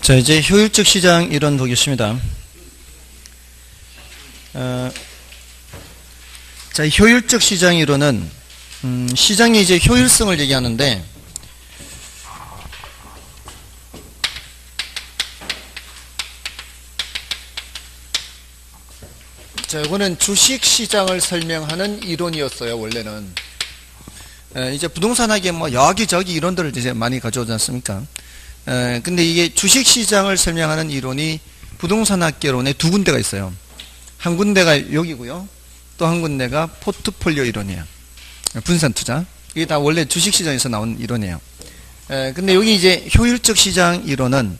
자, 이제 효율적 시장 이론 보겠습니다. 자, 효율적 시장 이론은 시장의 이제 효율성을 얘기하는데, 자, 이거는 주식 시장을 설명하는 이론이었어요. 원래는 이제 부동산학에 뭐 여기저기 이론들을 이제 많이 가져오지 않습니까? 근데 이게 주식 시장을 설명하는 이론이 부동산학개론에 두 군데가 있어요. 한 군데가 여기고요. 또 한 군데가 포트폴리오 이론이에요. 분산 투자. 이게 다 원래 주식 시장에서 나온 이론이에요. 근데 여기 이제 효율적 시장 이론은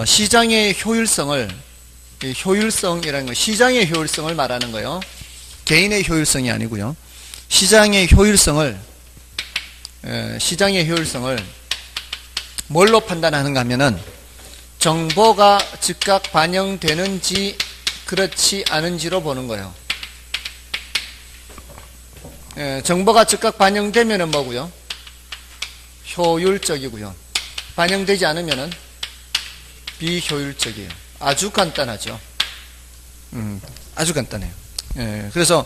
시장의 효율성을, 효율성이라는 거, 시장의 효율성을 말하는 거예요. 개인의 효율성이 아니고요. 시장의 효율성을 뭘로 판단하는가 하면은 정보가 즉각 반영되는지 그렇지 않은지로 보는 거예요. 정보가 즉각 반영되면은 뭐고요? 효율적이고요. 반영되지 않으면은 비효율적이에요. 아주 간단하죠. 아주 간단해요. 그래서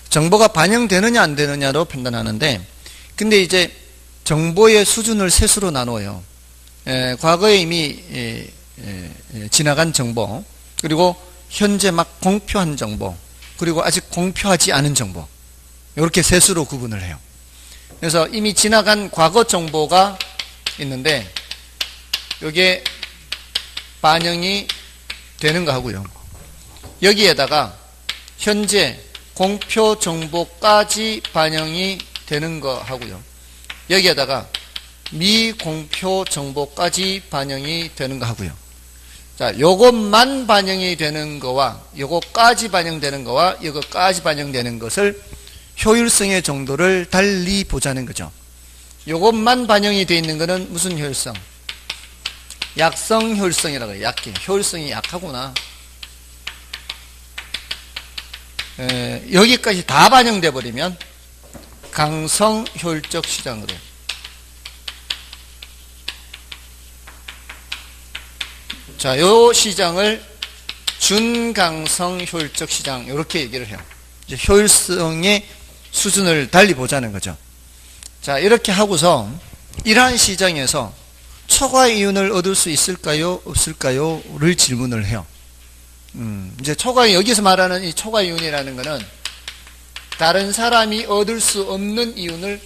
정보가 반영되느냐 안 되느냐로 판단하는데, 근데 이제 정보의 수준을 셋으로 나눠요. 과거에 이미 지나간 정보, 그리고 현재 막 공표한 정보, 그리고 아직 공표하지 않은 정보, 이렇게 셋으로 구분을 해요. 그래서 이미 지나간 과거 정보가 있는데 이게 반영이 되는 거 하고요. 여기에다가 현재 공표 정보까지 반영이 되는 거 하고요. 여기에다가 미공표 정보까지 반영이 되는 거 하고요. 자, 요것만 반영이 되는 거와 요것까지 반영되는 거와 요것까지 반영되는 것을 효율성의 정도를 달리 보자는 거죠. 요것만 반영이 되어 있는 거는 무슨 효율성? 약성 효율성이라고 해요. 약해. 효율성이 약하구나. 여기까지 다 반영돼 버리면 강성 효율적 시장으로. 자, 요 시장을 준강성 효율적 시장, 이렇게 얘기를 해요. 이제 효율성의 수준을 달리 보자는 거죠. 자, 이렇게 하고서 이러한 시장에서 초과 이윤을 얻을 수 있을까요? 없을까요? 를 질문을 해요. 이제 여기서 말하는 이 초과 이윤이라는 거는 다른 사람이 얻을 수 없는 이윤을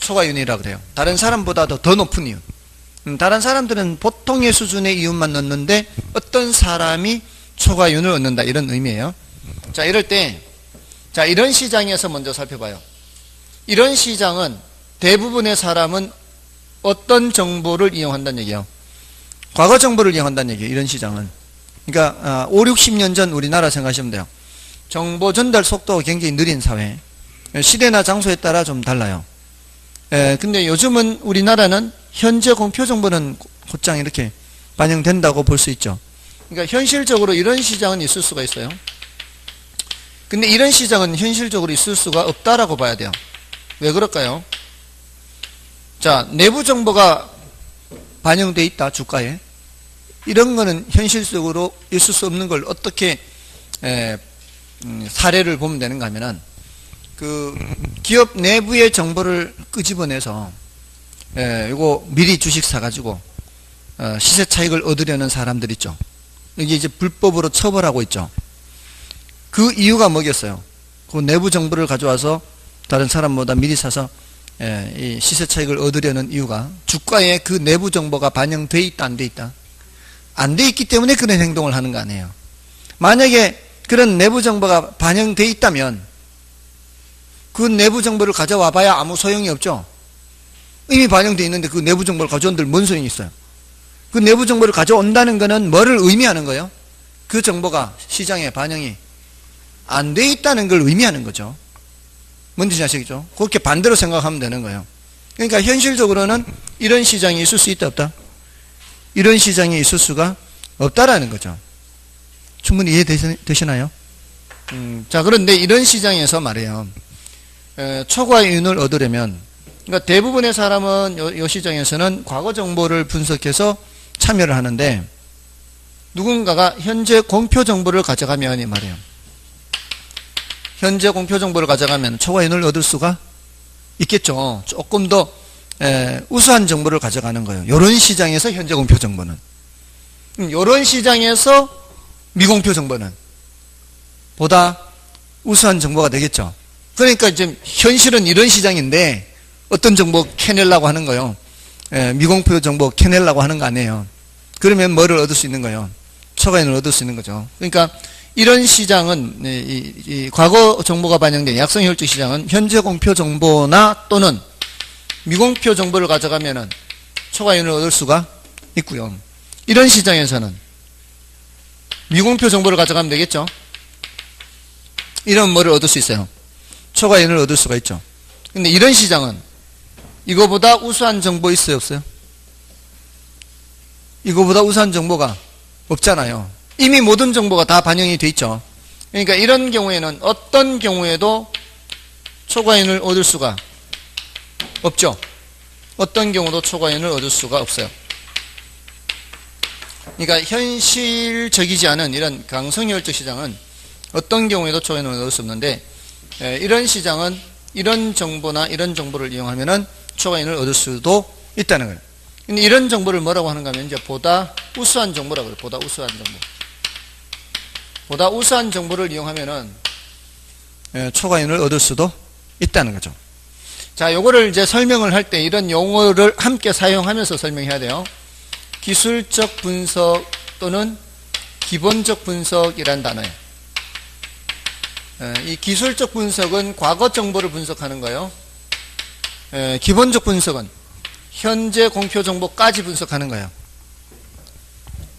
초과 이윤이라고 그래요. 다른 사람보다 더 높은 이윤. 다른 사람들은 보통의 수준의 이윤만 얻는데 어떤 사람이 초과 이윤을 얻는다, 이런 의미예요. 자, 이럴 때, 자, 이런 시장에서 먼저 살펴봐요. 이런 시장은 대부분의 사람은 어떤 정보를 이용한다는 얘기예요? 과거 정보를 이용한다는 얘기예요. 이런 시장은. 그러니까 5, 60년 전 우리나라 생각하시면 돼요. 정보 전달 속도가 굉장히 느린 사회. 시대나 장소에 따라 좀 달라요. 근데 요즘은 우리나라는 현재 공표 정보는 곧장 이렇게 반영된다고 볼 수 있죠. 그러니까 현실적으로 이런 시장은 있을 수가 있어요. 근데 이런 시장은 현실적으로 있을 수가 없다라고 봐야 돼요. 왜 그럴까요? 자, 내부 정보가 반영돼 있다, 주가에. 이런 거는 현실적으로 있을 수 없는 걸 어떻게 사례를 보면 되는가 하면은, 그 기업 내부의 정보를 끄집어내서 이거 미리 주식 사가지고 시세 차익을 얻으려는 사람들 있죠. 이게 이제 불법으로 처벌하고 있죠. 그 이유가 뭐겠어요? 그 내부 정보를 가져와서 다른 사람보다 미리 사서 이 시세 차익을 얻으려는 이유가 주가에 그 내부 정보가 반영돼 있다, 안 돼 있다? 안 돼 있기 때문에 그런 행동을 하는 거 아니에요. 만약에 그런 내부 정보가 반영돼 있다면 그 내부 정보를 가져와 봐야 아무 소용이 없죠. 이미 반영돼 있는데 그 내부 정보를 가져온들 뭔 소용이 있어요? 그 내부 정보를 가져온다는 것은 뭐를 의미하는 거예요? 그 정보가 시장에 반영이 안 돼 있다는 걸 의미하는 거죠. 뭔지 아시겠죠? 그렇게 반대로 생각하면 되는 거예요. 그러니까 현실적으로는 이런 시장이 있을 수 있다, 없다? 이런 시장이 있을 수가 없다라는 거죠. 충분히 이해되시나요? 자, 그런데 이런 시장에서 말이에요. 초과 이윤을 얻으려면, 그러니까 대부분의 사람은 이 시장에서는 과거 정보를 분석해서 참여를 하는데, 누군가가 현재 공표 정보를 가져가면 이 말이에요. 현재 공표 정보를 가져가면 초과이윤을 얻을 수가 있겠죠. 조금 더 우수한 정보를 가져가는 거예요. 이런 시장에서 현재 공표 정보는, 이런 시장에서 미공표 정보는 보다 우수한 정보가 되겠죠. 그러니까 지금 현실은 이런 시장인데 어떤 정보 캐내려고 하는 거예요. 미공표 정보 캐내려고 하는 거 아니에요. 그러면 뭐를 얻을 수 있는 거예요? 초과이윤을 얻을 수 있는 거죠. 그러니까 이런 시장은 이 과거 정보가 반영된 약성효율적 시장은 현재 공표 정보나 또는 미공표 정보를 가져가면은 초과이윤을 얻을 수가 있고요. 이런 시장에서는 미공표 정보를 가져가면 되겠죠. 이런 뭐를 얻을 수 있어요? 초과이윤을 얻을 수가 있죠. 근데 이런 시장은 이거보다 우수한 정보 있어요, 없어요? 이거보다 우수한 정보가 없잖아요. 이미 모든 정보가 다 반영이 돼 있죠. 그러니까 이런 경우에는 어떤 경우에도 초과이윤을 얻을 수가 없죠. 어떤 경우도 초과이윤을 얻을 수가 없어요. 그러니까 현실적이지 않은 이런 강성효율적 시장은 어떤 경우에도 초과이윤을 얻을 수 없는데, 이런 시장은 이런 정보나 이런 정보를 이용하면은 초과이윤을 얻을 수도 있다는 거예요. 근데 이런 정보를 뭐라고 하는가 하면 이제 보다 우수한 정보라고 해요. 보다 우수한 정보. 보다 우수한 정보를 이용하면은 초과이윤을 얻을 수도 있다는 거죠. 자, 요거를 이제 설명을 할 때 이런 용어를 함께 사용하면서 설명해야 돼요. 기술적 분석 또는 기본적 분석이란 단어예요. 이 기술적 분석은 과거 정보를 분석하는 거예요. 기본적 분석은 현재 공표 정보까지 분석하는 거예요.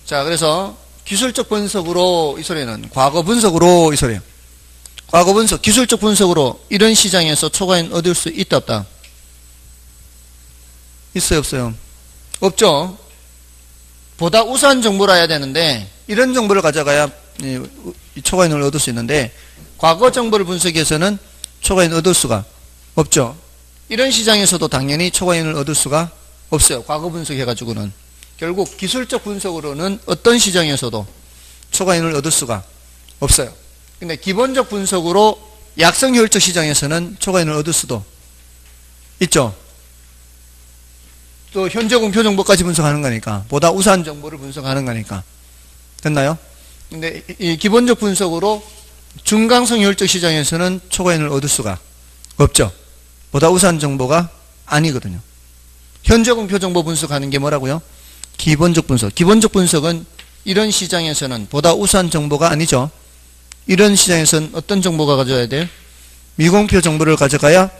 자, 그래서 기술적 분석으로 이 소리는 과거 분석으로 이 소리예요. 과거 분석, 기술적 분석으로 이런 시장에서 초과이윤 얻을 수 있다 없다? 있어요 없어요? 없죠. 보다 우수한 정보를 해야 되는데 이런 정보를 가져가야 초과이윤을 얻을 수 있는데 과거 정보를 분석해서는 초과이윤을 얻을 수가 없죠. 이런 시장에서도 당연히 초과이윤을 얻을 수가 없어요. 과거 분석해가지고는. 결국 기술적 분석으로는 어떤 시장에서도 초과이윤을 얻을 수가 없어요. 근데 기본적 분석으로 약성효율적 시장에서는 초과이윤을 얻을 수도 있죠. 또 현재 공표 정보까지 분석하는 거니까, 보다 우수한 정보를 분석하는 거니까. 됐나요? 근데 이 기본적 분석으로 중강성 효율적 시장에서는 초과이윤을 얻을 수가 없죠. 보다 우수한 정보가 아니거든요. 현재 공표 정보 분석하는 게 뭐라고요? 기본적 분석. 기본적 분석은 이런 시장에서는 보다 우수한 정보가 아니죠. 이런 시장에서는 어떤 정보가 가져야 돼요? 미공표 정보를 가져가야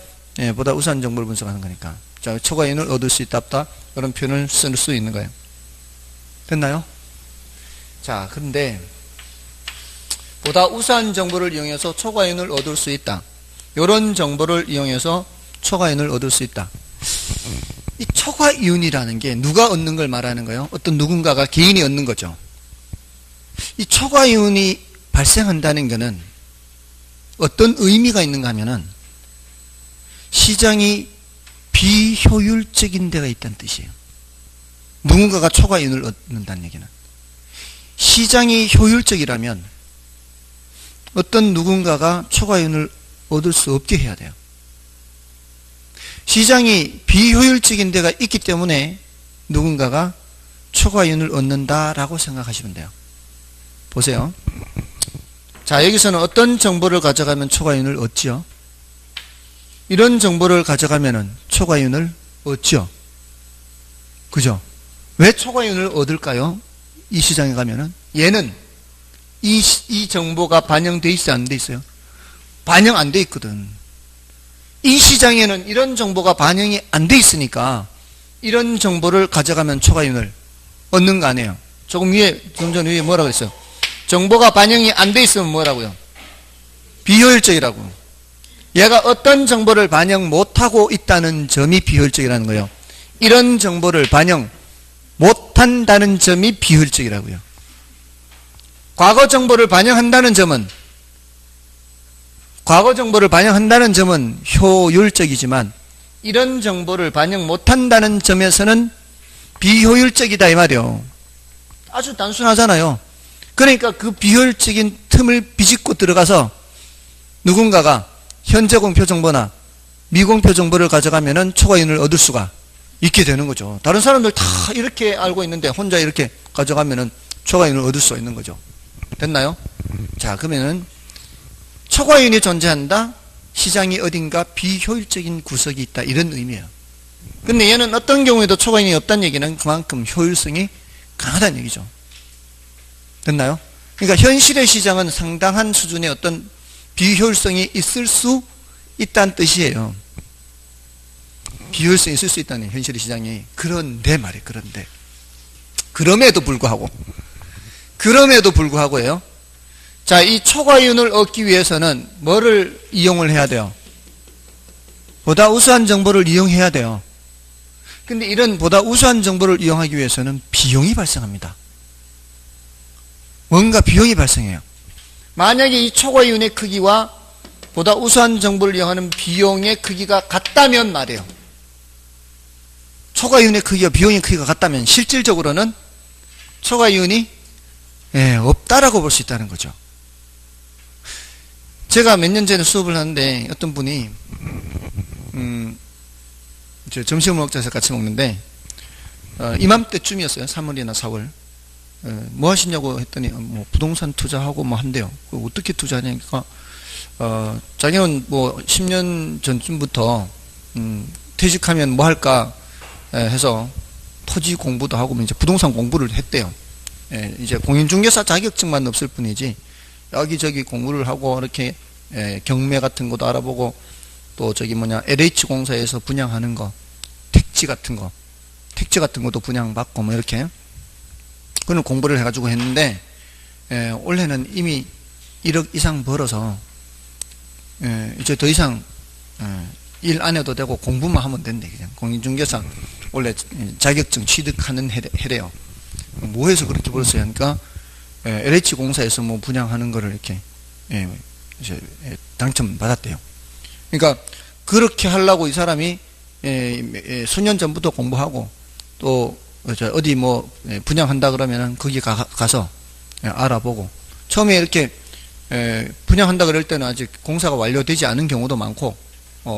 보다 우수한 정보를 분석하는 거니까. 자, 초과이윤을 얻을 수 있다 없다? 그런 표현을 쓸 수 있는 거예요. 됐나요? 자, 그런데 보다 우수한 정보를 이용해서 초과이윤을 얻을 수 있다. 이런 정보를 이용해서 초과이윤을 얻을 수 있다. 이 초과이윤이라는 게 누가 얻는 걸 말하는 거예요? 어떤 누군가가 개인이 얻는 거죠. 이 초과이윤이 발생한다는 것은 어떤 의미가 있는가 하면은 시장이 비효율적인 데가 있다는 뜻이에요. 누군가가 초과이윤을 얻는다는 얘기는 시장이 효율적이라면 어떤 누군가가 초과이윤을 얻을 수 없게 해야 돼요. 시장이 비효율적인 데가 있기 때문에 누군가가 초과이윤을 얻는다라고 생각하시면 돼요. 보세요. 자, 여기서는 어떤 정보를 가져가면 초과이윤을 얻지요? 이런 정보를 가져가면은 초과이윤을 얻죠. 그죠? 왜 초과이윤을 얻을까요? 이 시장에 가면은 얘는 이 정보가 반영돼 있어요, 안 돼 있어요? 반영 안 돼 있거든. 이 시장에는 이런 정보가 반영이 안 돼 있으니까 이런 정보를 가져가면 초과이윤을 얻는 거 아니에요. 조금 위에, 좀 전 위에 뭐라고 했어요? 정보가 반영이 안 돼 있으면 뭐라고요? 비효율적이라고. 얘가 어떤 정보를 반영 못하고 있다는 점이 비효율적이라는 거예요. 이런 정보를 반영 못한다는 점이 비효율적이라고요. 과거 정보를 반영한다는 점은 효율적이지만 이런 정보를 반영 못한다는 점에서는 비효율적이다 이 말이에요. 아주 단순하잖아요. 그러니까 그 비효율적인 틈을 비집고 들어가서 누군가가 현재 공표 정보나 미공표 정보를 가져가면은 초과이윤을 얻을 수가 있게 되는 거죠. 다른 사람들 다 이렇게 알고 있는데 혼자 이렇게 가져가면은 초과이윤을 얻을 수 있는 거죠. 됐나요? 자, 그러면은 초과이윤이 존재한다. 시장이 어딘가 비효율적인 구석이 있다. 이런 의미예요. 근데 얘는 어떤 경우에도 초과이윤이 없다는 얘기는 그만큼 효율성이 강하다는 얘기죠. 됐나요? 그러니까 현실의 시장은 상당한 수준의 어떤 비효율성이 있을 수 있다는 뜻이에요. 비효율성이 있을 수 있다는 현실의 시장이. 그런데 말이에요. 그런데 그럼에도 불구하고요. 자, 이 초과이윤을 얻기 위해서는 뭐를 이용을 해야 돼요? 보다 우수한 정보를 이용해야 돼요. 근데 이런 보다 우수한 정보를 이용하기 위해서는 비용이 발생합니다. 뭔가 비용이 발생해요. 만약에 이 초과이윤의 크기와 보다 우수한 정보를 이용하는 비용의 크기가 같다면 말이에요. 초과이윤의 크기와 비용의 크기가 같다면 실질적으로는 초과이윤이 없다라고 볼 수 있다는 거죠. 제가 몇 년 전에 수업을 하는데 어떤 분이 점심을 먹자서 같이 먹는데 이맘때쯤이었어요. 3월이나 4월. 뭐 하시냐고 했더니 뭐 부동산 투자하고 뭐 한대요. 어떻게 투자하냐니까 자기는 뭐 10년 전쯤부터 퇴직하면 뭐 할까 해서 토지 공부도 하고 이제 부동산 공부를 했대요. 이제 공인중개사 자격증만 없을 뿐이지 여기저기 공부를 하고 이렇게 경매 같은 것도 알아보고 또 LH 공사에서 분양하는 거 택지 같은 것도 분양받고 뭐 이렇게 그런 공부를 해가지고 했는데 올해는 이미 1억 이상 벌어서 이제 더 이상 일 안 해도 되고 공부만 하면 된대. 그냥 공인중개사 원래 자격증 취득하는 해래요. 뭐 해서 그렇게 벌었어요? 하니까 LH 공사에서 뭐 분양하는 거를 이렇게 이제 당첨 받았대요. 그러니까 그렇게 하려고 이 사람이 수년 전부터 공부하고 또 어디 뭐 분양한다 그러면은 거기 가서 알아보고 처음에 이렇게 분양한다 그럴 때는 아직 공사가 완료되지 않은 경우도 많고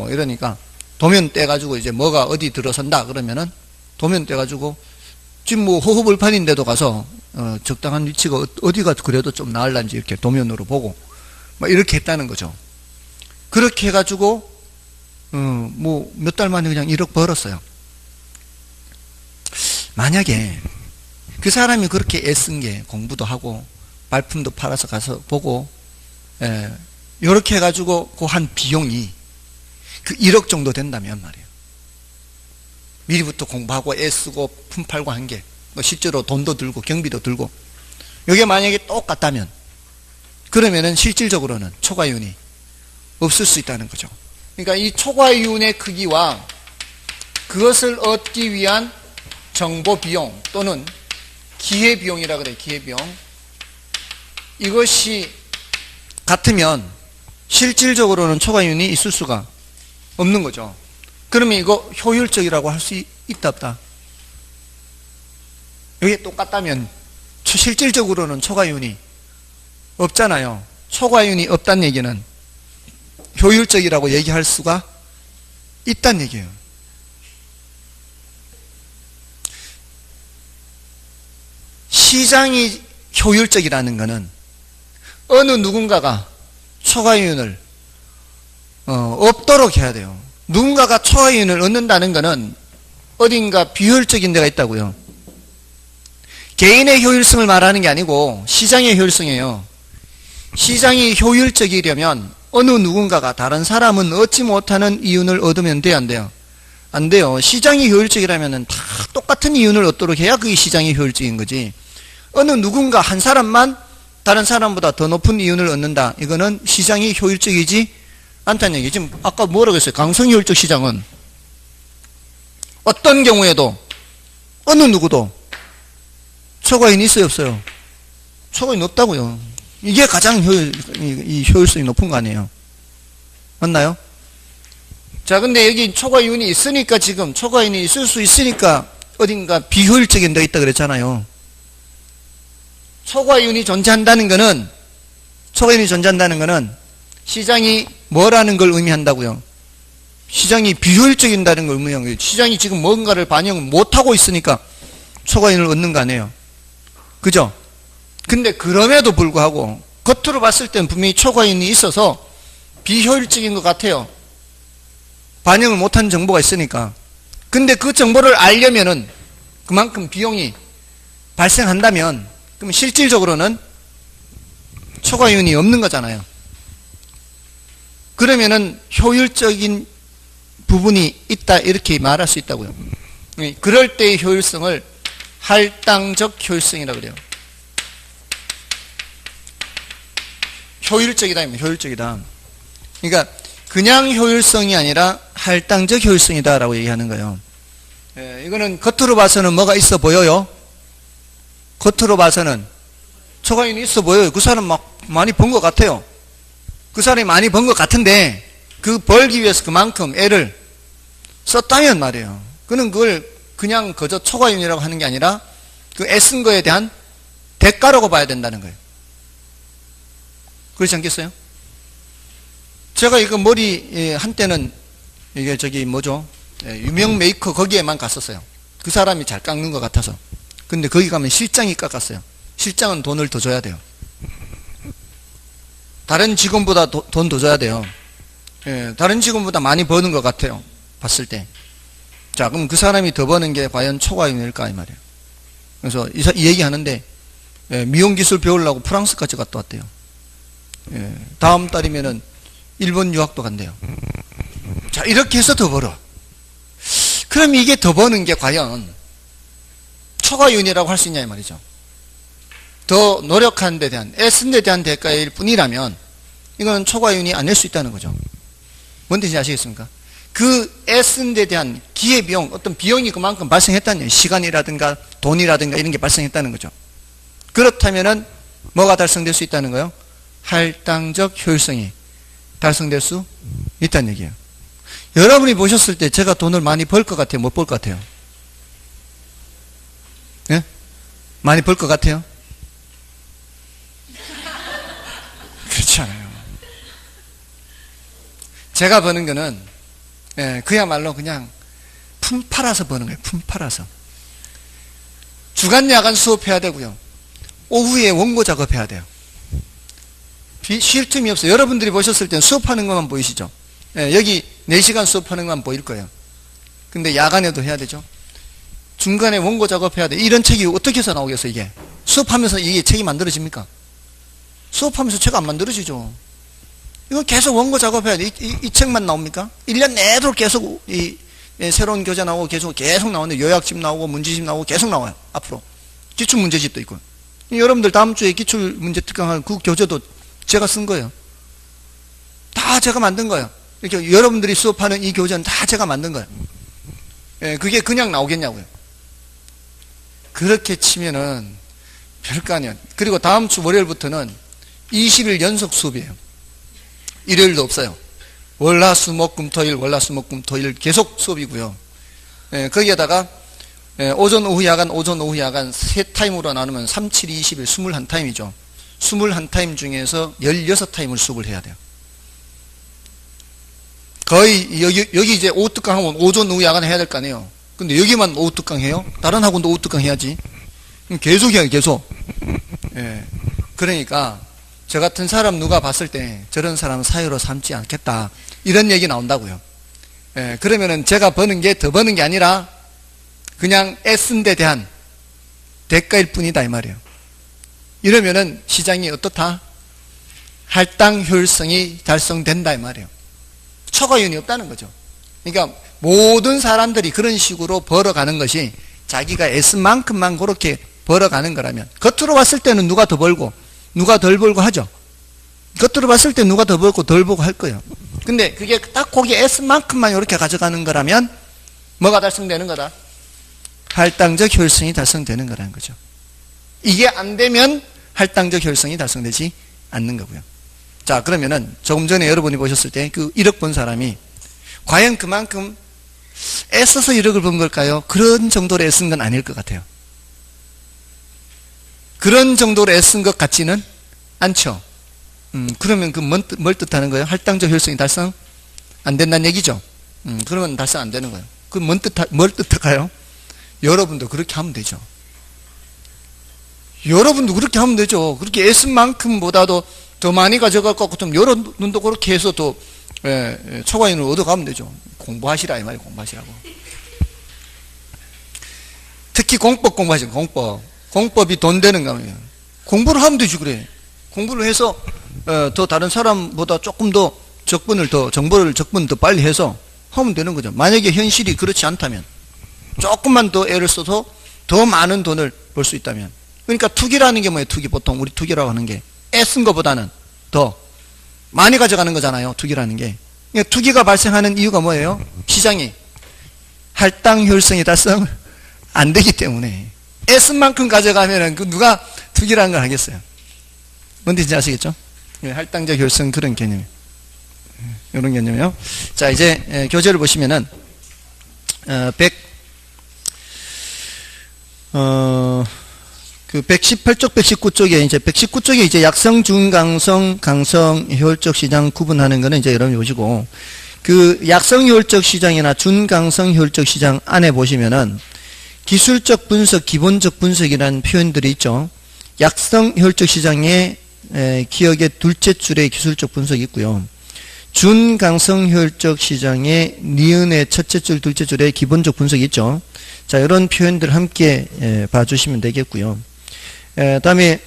이러니까 도면 떼가지고 이제 뭐가 어디 들어선다 그러면은 도면 떼가지고 지금 뭐 호흡을판인데도 가서 적당한 위치가 어디가 그래도 좀 나을란지 이렇게 도면으로 보고 막 이렇게 했다는 거죠. 그렇게 해가지고 뭐 몇 달 만에 그냥 1억 벌었어요. 만약에 그 사람이 그렇게 애쓴 게 공부도 하고 발품도 팔아서 가서 보고 이렇게 해가지고 그 한 비용이 그 1억 정도 된다면 말이에요. 미리부터 공부하고 애쓰고 품 팔고 한 게 뭐 실제로 돈도 들고 경비도 들고 이게 만약에 똑같다면 그러면은 실질적으로는 초과이윤이 없을 수 있다는 거죠. 그러니까 이 초과이윤의 크기와 그것을 얻기 위한 정보 비용 또는 기회 비용이라 그래요. 기회 비용. 이것이 같으면 실질적으로는 초과이윤이 있을 수가 없는 거죠. 그러면 이거 효율적이라고 할 수 있다 없다? 이게 똑같다면 실질적으로는 초과이윤이 없잖아요. 초과이윤이 없다는 얘기는 효율적이라고 얘기할 수가 있다는 얘기예요. 시장이 효율적이라는 것은 어느 누군가가 초과이윤을 없도록 해야 돼요. 누군가가 초과이윤을 얻는다는 것은 어딘가 비효율적인 데가 있다고요. 개인의 효율성을 말하는 게 아니고 시장의 효율성이에요. 시장이 효율적이려면 어느 누군가가 다른 사람은 얻지 못하는 이윤을 얻으면 돼요, 안 돼요? 안 돼요. 시장이 효율적이라면 다 똑같은 이윤을 얻도록 해야 그게 시장이 효율적인 거지. 어느 누군가 한 사람만 다른 사람보다 더 높은 이윤을 얻는다. 이거는 시장이 효율적이지 않다는 얘기. 지금 아까 뭐라고 했어요? 강성효율적 시장은 어떤 경우에도 어느 누구도 초과이윤이 있어요, 없어요? 초과이윤이 없다고요. 이게 가장 효율성이 높은 거 아니에요? 맞나요? 자, 근데 여기 초과이윤이 있으니까 지금 초과이윤이 있을 수 있으니까 어딘가 비효율적인 데 있다 그랬잖아요. 초과이윤이 존재한다는 거는 시장이 뭐라는 걸 의미한다고요? 시장이 비효율적인다는 걸 의미하는 거예요. 시장이 지금 뭔가를 반영을 못하고 있으니까 초과이윤을 얻는 거 아니에요. 그죠? 근데 그럼에도 불구하고 겉으로 봤을 때는 분명히 초과이윤이 있어서 비효율적인 것 같아요. 반영을 못한 정보가 있으니까. 근데 그 정보를 알려면은 그만큼 비용이 발생한다면 그럼 실질적으로는 초과이윤이 없는 거잖아요. 그러면은 효율적인 부분이 있다 이렇게 말할 수 있다고요. 그럴 때의 효율성을 할당적 효율성이라고 그래요. 효율적이다, 효율적이다. 그러니까 그냥 효율성이 아니라 할당적 효율성이다라고 얘기하는 거예요. 이거는 겉으로 봐서는 뭐가 있어 보여요? 겉으로 봐서는 초과이윤이 있어 보여요. 그 사람 막 많이 번 것 같아요. 그 사람이 많이 번 것 같은데 그 벌기 위해서 그만큼 애를 썼다면 말이에요. 그는 그걸 그냥 그저 초과이윤이라고 하는 게 아니라 그 애쓴 거에 대한 대가라고 봐야 된다는 거예요. 그렇지 않겠어요? 제가 이거 머리 한때는 이게 저기 뭐죠? 유명 메이커 거기에만 갔었어요. 그 사람이 잘 깎는 것 같아서. 근데 거기 가면 실장이 깎았어요. 실장은 돈을 더 줘야 돼요. 다른 직원보다 돈 더 줘야 돼요. 다른 직원보다 많이 버는 것 같아요. 봤을 때. 자, 그럼 그 사람이 더 버는 게 과연 초과이윤일까 이 말이에요. 그래서 이 얘기 하는데 미용 기술 배우려고 프랑스까지 갔다 왔대요. 다음 달이면은 일본 유학도 간대요. 자, 이렇게 해서 더 벌어. 그럼 이게 더 버는 게 과연 초과이윤이라고 할 수 있냐 이 말이죠. 더 노력한 데 대한, 애쓴 데 대한 대가일 뿐이라면 이거는 초과이윤이 아닐 수 있다는 거죠. 뭔 뜻인지 아시겠습니까? 그 애쓴 데 대한 기회비용, 어떤 비용이 그만큼 발생했다는 거예요. 시간이라든가 돈이라든가 이런 게 발생했다는 거죠. 그렇다면은 뭐가 달성될 수 있다는 거예요? 할당적 효율성이 달성될 수 있다는 얘기예요. 여러분이 보셨을 때 제가 돈을 많이 벌 것 같아요? 못 벌 것 같아요? 예? 많이 벌 것 같아요? 그렇지 않아요. 제가 버는 거는 그야말로 그냥 품 팔아서 버는 거예요. 품 팔아서. 주간 야간 수업해야 되고요. 오후에 원고 작업해야 돼요. 쉴 틈이 없어요. 여러분들이 보셨을 때 수업하는 것만 보이시죠? 여기 4시간 수업하는 것만 보일 거예요. 근데 야간에도 해야 되죠. 중간에 원고 작업해야 돼. 이런 책이 어떻게 해서 나오겠어요, 이게? 수업하면서 이게 책이 만들어집니까? 수업하면서 책 안 만들어지죠. 이건 계속 원고 작업해야 돼. 이 책만 나옵니까? 1년 내도록 계속 새로운 교재 나오고 계속 나오는데 요약집 나오고 문제집 나오고 계속 나와요. 앞으로. 기출문제집도 있고. 여러분들 다음 주에 기출문제 특강할 그 교재도 제가 쓴 거예요. 다 제가 만든 거예요. 이렇게 여러분들이 수업하는 이 교재는 다 제가 만든 거예요. 그게 그냥 나오겠냐고요. 그렇게 치면은 별거 아니에요. 그리고 다음 주 월요일부터는 20일 연속 수업이에요. 일요일도 없어요. 월화수목금토일 계속 수업이고요. 거기에다가 오전 오후 야간 세 타임으로 나누면 3, 7, 20일 21타임이죠. 21타임 중에서 16타임을 수업을 해야 돼요. 거의 여기 이제 오후 특강하면 오전 오후 야간 해야 될 거 아니에요. 근데 여기만 오후 특강 해요? 다른 학원도 오후 특강 해야지. 계속 해요, 계속. 그러니까 저 같은 사람 누가 봤을 때 저런 사람 사유로 삼지 않겠다, 이런 얘기 나온다고요. 그러면은 제가 버는 게 더 버는 게 아니라 그냥 애쓴 데 대한 대가일 뿐이다 이 말이에요. 이러면은 시장이 어떻다? 할당 효율성이 달성된다 이 말이에요. 초과이윤이 없다는 거죠. 그러니까 모든 사람들이 그런 식으로 벌어가는 것이 자기가 애쓴 만큼만 그렇게 벌어가는 거라면, 겉으로 봤을 때는 누가 더 벌고 누가 덜 벌고 하죠. 겉으로 봤을 때 누가 더 벌고 덜 벌고 할 거예요. 근데 그게 딱 거기 애쓴 만큼만 이렇게 가져가는 거라면 뭐가 달성되는 거다? 할당적 효율성이 달성되는 거라는 거죠. 이게 안 되면 할당적 효율성이 달성되지 않는 거고요. 자, 그러면은 조금 전에 여러분이 보셨을 때 그 1억 번 사람이 과연 그만큼 애써서 1억을 번 걸까요? 그런 정도로 애쓴 건 아닐 것 같아요. 그런 정도로 애쓴 것 같지는 않죠. 그러면 뭘 뜻하는 거예요? 할당적 효율성이 달성 안 된다는 얘기죠. 그러면 달성 안 되는 거예요. 뭘 뜻할까요? 여러분도 그렇게 하면 되죠. 여러분도 그렇게 하면 되죠. 그렇게 애쓴 만큼보다도 더 많이 가져갈 것 같으면 여러분도 그렇게 해서 더 초과인을 얻어가면 되죠. 공부하시라 이 말이에요. 공부하시라고. 특히 공법 공부하시죠. 공법이 돈 되는 거예요. 공부를 하면 되지 그래. 공부를 해서 더 다른 사람보다 조금 더 정보를 더 빨리 해서 하면 되는 거죠. 만약에 현실이 그렇지 않다면 조금만 더 애를 써서 더 많은 돈을 벌 수 있다면. 그러니까 투기라는 게 뭐예요? 투기. 보통 우리 투기라고 하는 게 애쓴 것보다는 더 많이 가져가는 거잖아요. 투기라는 게. 그러니까 투기가 발생하는 이유가 뭐예요? 시장이 할당 효율성이 달성 안 되기 때문에. 애쓴 만큼 가져가면은 누가 투기라는 걸 하겠어요? 뭔지 아시겠죠? 할당적 효율성 그런 개념. 이런 개념이요. 자, 이제 교재를 보시면은 118쪽, 119쪽에 이제 119쪽에 이제 약성, 중강성, 강성, 효율적 시장 구분하는 거는 이제 여러분이 보시고, 그 약성 효율적 시장이나 준강성 효율적 시장 안에 보시면은 기술적 분석, 기본적 분석이라는 표현들이 있죠. 약성 효율적 시장의 기억의 둘째 줄에 기술적 분석이 있고요. 준강성 효율적 시장의 니은의 첫째 줄, 둘째 줄에 기본적 분석이 있죠. 자, 이런 표현들 함께 봐주시면 되겠고요. 다음에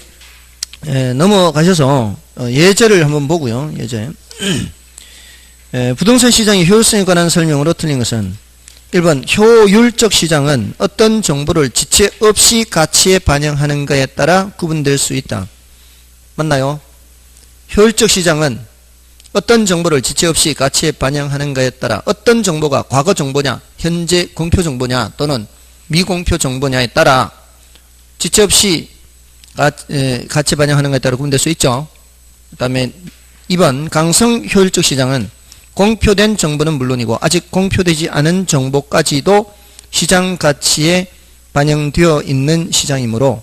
넘어가셔서 예제를 한번 보고요. 예제. 부동산 시장의 효율성에 관한 설명으로 틀린 것은 1번 효율적 시장은 어떤 정보를 지체 없이 가치에 반영하는가에 따라 구분될 수 있다. 맞나요? 효율적 시장은 어떤 정보를 지체 없이 가치에 반영하는가에 따라 어떤 정보가 과거 정보냐, 현재 공표 정보냐 또는 미공표 정보냐에 따라 지체 없이 가치에 반영하는가에 따라 구분될 수 있죠. 그 다음에 2번 강성 효율적 시장은 공표된 정보는 물론이고 아직 공표되지 않은 정보까지도 시장 가치에 반영되어 있는 시장이므로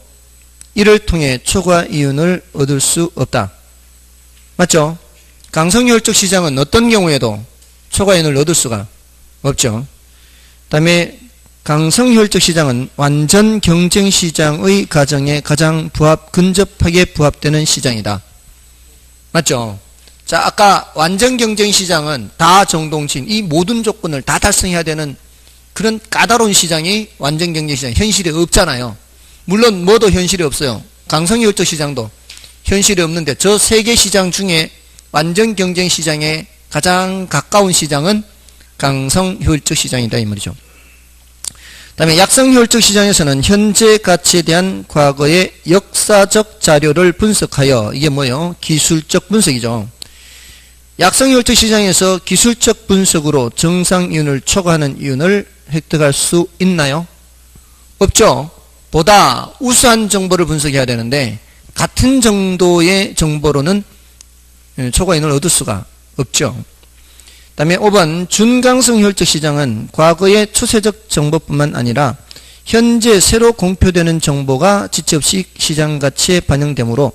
이를 통해 초과 이윤을 얻을 수 없다. 맞죠? 강성효율적 시장은 어떤 경우에도 초과이윤을 얻을 수가 없죠. 그 다음에 강성효율적 시장은 완전 경쟁시장의 가정에 가장 근접하게 부합되는 시장이다. 맞죠? 자, 아까 완전 경쟁시장은 다 정동진, 이 모든 조건을 다 달성해야 되는 그런 까다로운 시장이 완전 경쟁시장, 현실에 없잖아요. 물론 뭐도 현실이 없어요. 강성효율적 시장도 현실이 없는데 저 세 개 시장 중에 완전 경쟁 시장에 가장 가까운 시장은 강성효율적 시장이다 이 말이죠. 다음에 약성효율적 시장에서는 현재 가치에 대한 과거의 역사적 자료를 분석하여 이게 뭐예요? 기술적 분석이죠. 약성효율적 시장에서 기술적 분석으로 정상이윤을 초과하는 이윤을 획득할 수 있나요? 없죠. 보다 우수한 정보를 분석해야 되는데 같은 정도의 정보로는 초과이윤을 얻을 수가 없죠. 그 다음에 5번 준강성 효율적 시장은 과거의 추세적 정보뿐만 아니라 현재 새로 공표되는 정보가 지체 없이 시장 가치에 반영되므로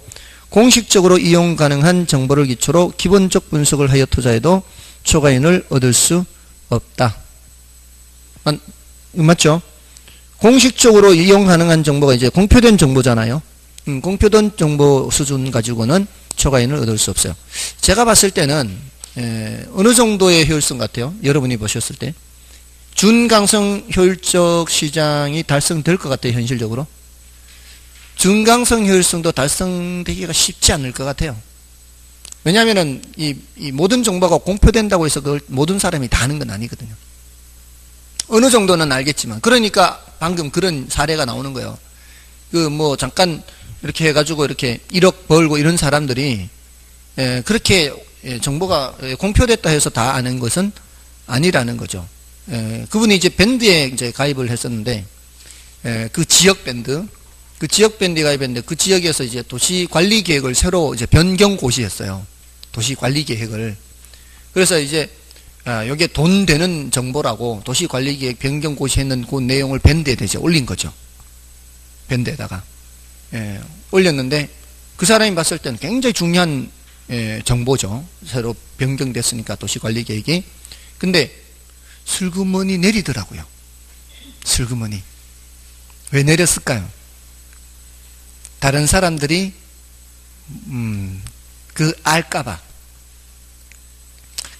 공식적으로 이용 가능한 정보를 기초로 기본적 분석을 하여 투자해도 초과이윤을 얻을 수 없다. 맞죠? 공식적으로 이용 가능한 정보가 이제 공표된 정보잖아요. 공표된 정보 수준 가지고는 초과이윤을 얻을 수 없어요. 제가 봤을 때는 어느 정도의 효율성 같아요? 여러분이 보셨을 때 준강성 효율적 시장이 달성될 것 같아요. 현실적으로 준강성 효율성도 달성되기가 쉽지 않을 것 같아요. 왜냐하면 이 모든 정보가 공표된다고 해서 그걸 모든 사람이 다 아는 건 아니거든요. 어느 정도는 알겠지만 그러니까 방금 그런 사례가 나오는 거예요. 잠깐 이렇게 해가지고 이렇게 1억 벌고 이런 사람들이 그렇게 정보가 공표됐다 해서 다 아는 것은 아니라는 거죠. 그분이 이제 밴드에 이제 가입을 했었는데 그 지역 밴드에 가입했는데 그 지역에서 이제 도시 관리 계획을 새로 이제 변경 고시했어요. 도시 관리 계획을. 그래서 이제 여기에 돈 되는 정보라고 도시 관리 계획 변경 고시했는 그 내용을 밴드에 대체 올린 거죠. 밴드에다가. 올렸는데 그 사람이 봤을 때는 굉장히 중요한 정보죠. 새로 변경됐으니까 도시관리계획이. 근데 슬그머니 내리더라고요. 슬그머니. 왜 내렸을까요? 다른 사람들이 알까봐.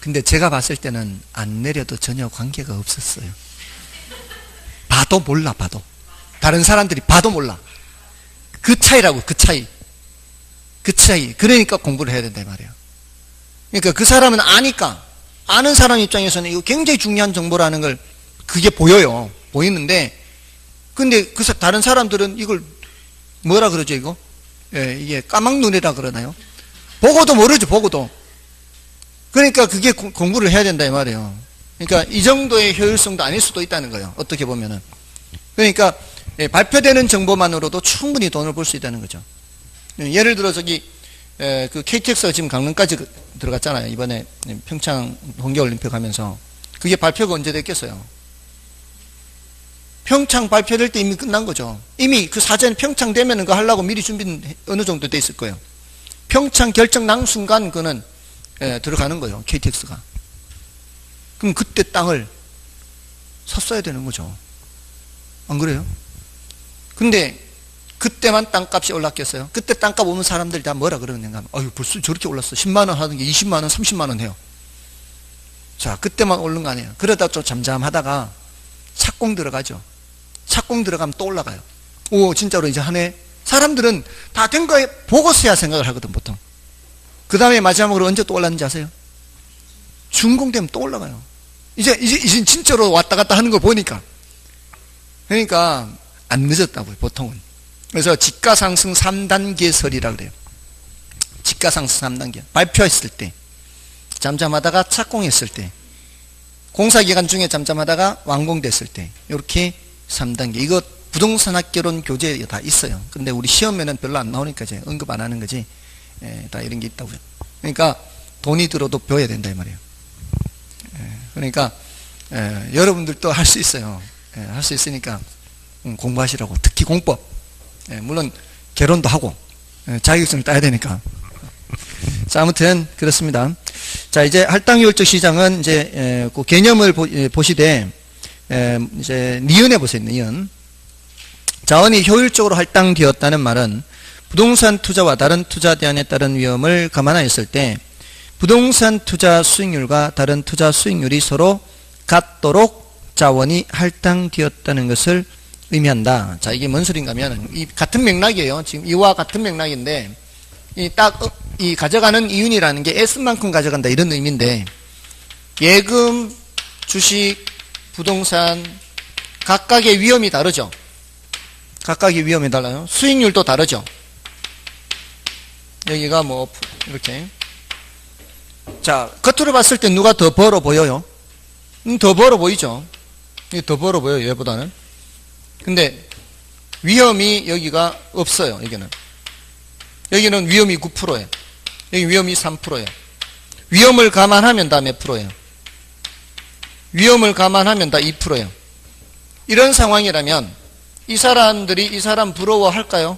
근데 제가 봤을 때는 안 내려도 전혀 관계가 없었어요. 봐도 몰라, 봐도. 다른 사람들이 봐도 몰라. 그 차이라고, 그 차이. 그 차이. 그러니까 공부를 해야 된다, 이 말이에요. 그러니까 그 사람은 아니까, 아는 사람 입장에서는 이거 굉장히 중요한 정보라는 걸, 그게 보여요. 보이는데, 근데 다른 사람들은 이걸, 뭐라 그러죠, 이거? 이게 까막눈이라 그러나요? 보고도 모르죠, 보고도. 그러니까 그게 공부를 해야 된다, 이 말이에요. 그러니까 이 정도의 효율성도 아닐 수도 있다는 거예요. 어떻게 보면은. 그러니까, 발표되는 정보만으로도 충분히 돈을 벌 수 있다는 거죠. 예를 들어 그 KTX가 지금 강릉까지 들어갔잖아요. 이번에 평창 동계올림픽 하면서. 그게 발표가 언제 됐겠어요? 평창 발표될 때 이미 끝난 거죠. 이미 그 사전 평창 되면은 그거 하려고 미리 준비는 어느 정도 돼 있을 거예요. 평창 결정 난 순간 그는 들어가는 거예요. KTX가. 그럼 그때 땅을 샀어야 되는 거죠. 안 그래요? 근데 그때만 땅값이 올랐겠어요? 그때 땅값 오는 사람들 다 뭐라 그러는가 하면, 아유, 벌써 저렇게 올랐어. 10만 원 하던 게 20만 원, 30만 원 해요. 자, 그때만 오른 거 아니에요. 그러다 좀 잠잠하다가 착공 들어가죠. 착공 들어가면 또 올라가요. 오, 진짜로 이제 하네. 사람들은 다 된 거에 보고서야 생각을 하거든, 보통. 그 다음에 마지막으로 언제 또 올랐는지 아세요? 준공되면 또 올라가요. 이제 진짜로 왔다 갔다 하는 걸 보니까. 그러니까, 안 늦었다고요, 보통은. 그래서 지가상승 3단계설이라고 그래요. 지가상승 3단계. 발표했을 때, 잠잠하다가 착공했을 때, 공사기간 중에 잠잠하다가 완공됐을 때, 이렇게 3단계. 이거 부동산 학개론 교재에 다 있어요. 근데 우리 시험에는 별로 안 나오니까 이제 언급 안 하는 거지. 다 이런 게 있다고요. 그러니까 돈이 들어도 배워야 된다, 이 말이에요. 그러니까, 여러분들도 할 수 있어요. 할 수 있으니까 공부하시라고. 특히 공법. 물론 개론도 하고 자격증을 따야 되니까. 자, 아무튼 그렇습니다. 자, 이제 할당효율적 시장은 이제 그 개념을 보시되 이제 니은에 보세요. 니은. 자원이 효율적으로 할당되었다는 말은 부동산 투자와 다른 투자 대안에 따른 위험을 감안하였을 때 부동산 투자 수익률과 다른 투자 수익률이 서로 같도록 자원이 할당되었다는 것을 의미한다. 자, 이게 뭔 소린가 하면, 이 같은 맥락이에요. 지금 이와 같은 맥락인데, 이 가져가는 이윤이라는 게 S만큼 가져간다, 이런 의미인데, 예금, 주식, 부동산, 각각의 위험이 다르죠. 각각의 위험이 달라요. 수익률도 다르죠. 여기가 뭐, 이렇게. 자, 겉으로 봤을 때 누가 더 벌어 보여요? 더 벌어 보이죠. 이게 더 벌어 보여요, 얘보다는. 근데 위험이 여기가 없어요. 여기는 위험이 9%예요. 여기 위험이 3%예요. 위험을 감안하면 다 몇 프로예요? 위험을 감안하면 다 2%예요. 이런 상황이라면 이 사람들이 이 사람 부러워할까요?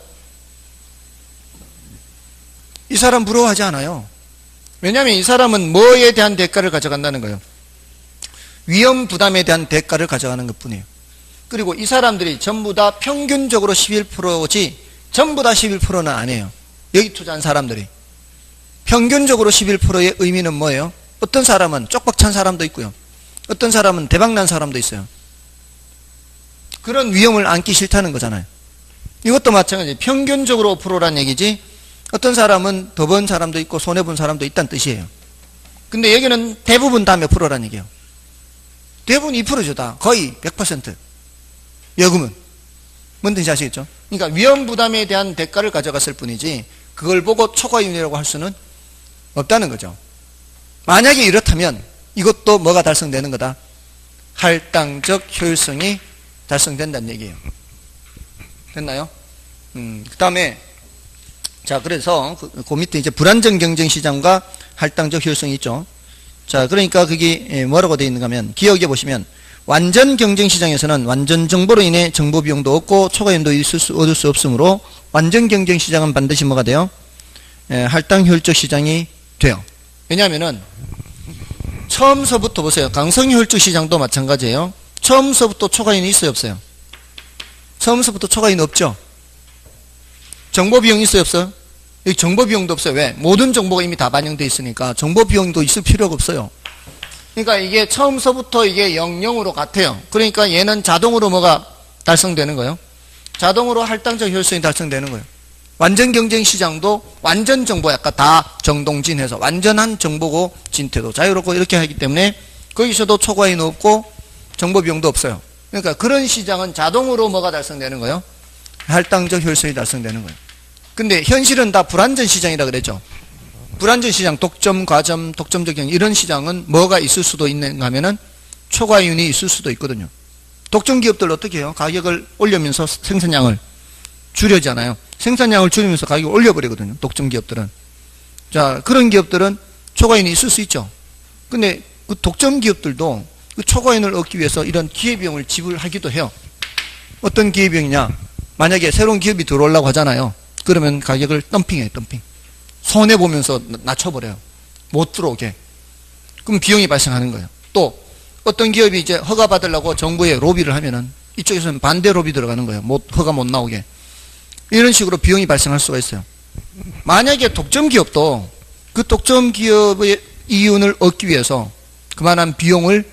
이 사람 부러워하지 않아요. 왜냐하면 이 사람은 뭐에 대한 대가를 가져간다는 거예요. 위험 부담에 대한 대가를 가져가는 것뿐이에요. 그리고 이 사람들이 전부 다 평균적으로 11%지 전부 다 11%는 아니에요. 여기 투자한 사람들이. 평균적으로 11%의 의미는 뭐예요? 어떤 사람은 쪽박 찬 사람도 있고요. 어떤 사람은 대박난 사람도 있어요. 그런 위험을 안기 싫다는 거잖아요. 이것도 마찬가지예요. 평균적으로 5%란 얘기지 어떤 사람은 더 번 사람도 있고 손해본 사람도 있다는 뜻이에요. 근데 여기는 대부분 다 몇 프로란 얘기예요. 대부분 2%죠. 다. 거의 100%. 여금은. 뭔 뜻인지 아시겠죠? 그러니까 위험 부담에 대한 대가를 가져갔을 뿐이지 그걸 보고 초과이윤이라고 할 수는 없다는 거죠. 만약에 이렇다면 이것도 뭐가 달성되는 거다? 할당적 효율성이 달성된다는 얘기예요. 됐나요? 그 다음에 자, 그래서 그 밑에 이제 불안정 경쟁 시장과 할당적 효율성이 있죠. 자, 그러니까 그게 뭐라고 되어 있는가 하면 기억해 보시면 완전 경쟁 시장에서는 완전 정보로 인해 정보 비용도 없고 초과이윤도 얻을 수 없으므로 완전 경쟁 시장은 반드시 뭐가 돼요? 할당 효율적 시장이 돼요. 왜냐하면은 처음서부터 보세요. 강성 효율적 시장도 마찬가지예요. 처음서부터 초과이윤이 있어요, 없어요? 처음서부터 초과이윤 없죠? 정보 비용 있어요, 없어요? 여기 정보 비용도 없어요. 왜? 모든 정보가 이미 다 반영되어 있으니까 정보 비용도 있을 필요가 없어요. 그러니까 이게 처음서부터 이게 0,0으로 같아요. 그러니까 얘는 자동으로 뭐가 달성되는 거예요? 자동으로 할당적 효율성이 달성되는 거예요. 완전 경쟁 시장도 완전 정보 약간 다 정동진해서 완전한 정보고 진퇴도 자유롭고 이렇게 하기 때문에 거기서도 초과이윤 없고 정보 비용도 없어요. 그러니까 그런 시장은 자동으로 뭐가 달성되는 거예요? 할당적 효율성이 달성되는 거예요. 근데 현실은 다 불완전 시장이라 그랬죠. 불완전 시장, 독점, 과점, 독점적 경쟁 이런 시장은 뭐가 있을 수도 있는가 하면은 초과이윤이 있을 수도 있거든요. 독점 기업들 어떻게 해요? 가격을 올리면서 생산량을 줄여잖아요. 생산량을 줄이면서 가격을 올려버리거든요. 독점 기업들은. 자, 그런 기업들은 초과이윤이 있을 수 있죠. 근데 그 독점 기업들도 그 초과이윤을 얻기 위해서 이런 기회비용을 지불하기도 해요. 어떤 기회비용이냐? 만약에 새로운 기업이 들어오려고 하잖아요. 그러면 가격을 덤핑해요, 덤핑. 손해보면서 낮춰버려요. 못 들어오게. 그럼 비용이 발생하는 거예요. 또, 어떤 기업이 이제 허가 받으려고 정부에 로비를 하면은 이쪽에서는 반대 로비 들어가는 거예요. 허가 못 나오게. 이런 식으로 비용이 발생할 수가 있어요. 만약에 독점 기업도 그 독점 기업의 이윤을 얻기 위해서 그만한 비용을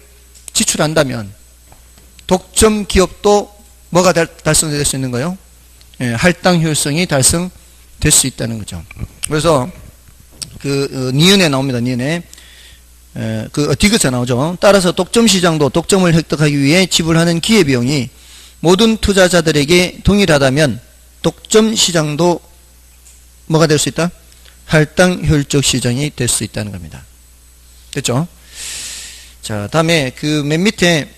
지출한다면 독점 기업도 뭐가 달성될 수 있는 거예요? 할당 효율성이 달성될 수 있다는 거죠. 그래서 니은에 나옵니다. 니은에 디귿에 나오죠. 따라서 독점 시장도 독점을 획득하기 위해 지불하는 기회비용이 모든 투자자들에게 동일하다면 독점 시장도 뭐가 될 수 있다? 할당 효율적 시장이 될 수 있다는 겁니다. 됐죠? 자, 다음에 맨 밑에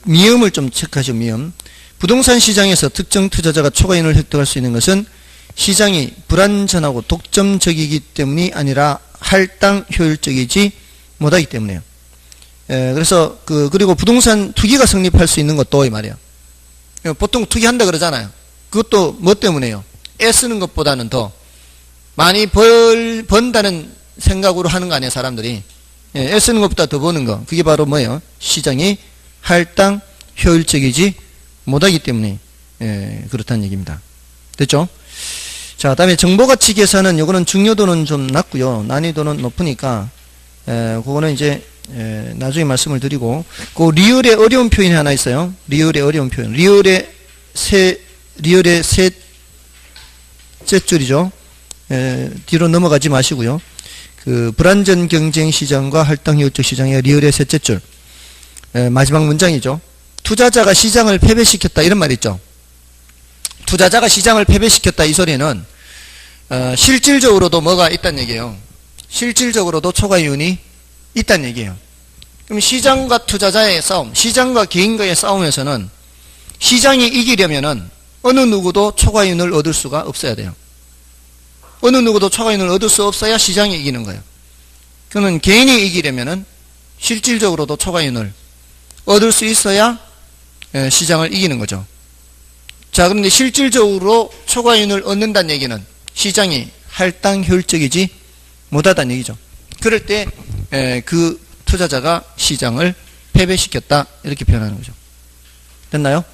미음을 좀 체크하시죠. 미음. 부동산 시장에서 특정 투자자가 초과이윤을 획득할 수 있는 것은 시장이 불완전하고 독점적이기 때문이 아니라 할당 효율적이지 못하기 때문에요. 그래서 그리고 부동산 투기가 성립할 수 있는 것도 이 말이에요. 보통 투기한다 그러잖아요. 그것도 뭐 때문에요? 애쓰는 것보다는 더 많이 번다는 생각으로 하는 거 아니에요, 사람들이. 애쓰는 것보다 더 버는 거. 그게 바로 뭐예요? 시장이 할당 효율적이지 못하기 때문에 그렇다는 얘기입니다. 됐죠? 자, 다음에 정보가치 계산은 요거는 중요도는 좀 낮고요. 난이도는 높으니까 그거는 이제 나중에 말씀을 드리고 그 리을의 어려운 표현이 하나 있어요. 리을의 어려운 표현. 리을의 셋째 줄이죠. 뒤로 넘어가지 마시고요. 불완전 경쟁 시장과 할당 효율적 시장의 리을의 셋째 줄. 마지막 문장이죠. 투자자가 시장을 패배시켰다 이런 말 있죠. 투자자가 시장을 패배시켰다 이 소리는 실질적으로도 뭐가 있다는 얘기예요. 실질적으로도 초과이윤이 있다는 얘기예요. 그럼 시장과 투자자의 싸움, 시장과 개인과의 싸움에서는 시장이 이기려면은 어느 누구도 초과이윤을 얻을 수가 없어야 돼요. 어느 누구도 초과이윤을 얻을 수 없어야 시장이 이기는 거예요. 그러면 개인이 이기려면은 실질적으로도 초과이윤을 얻을 수 있어야 시장을 이기는 거죠. 자, 그런데 실질적으로 초과이윤을 얻는다는 얘기는 시장이 할당 효율적이지 못하다는 얘기죠. 그럴 때 그 투자자가 시장을 패배시켰다 이렇게 표현하는 거죠. 됐나요?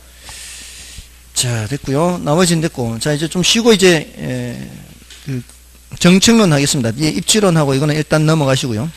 자, 됐고요. 나머지는 됐고, 자 이제 좀 쉬고 이제 정책론 하겠습니다. 입지론하고 이거는 일단 넘어가시고요.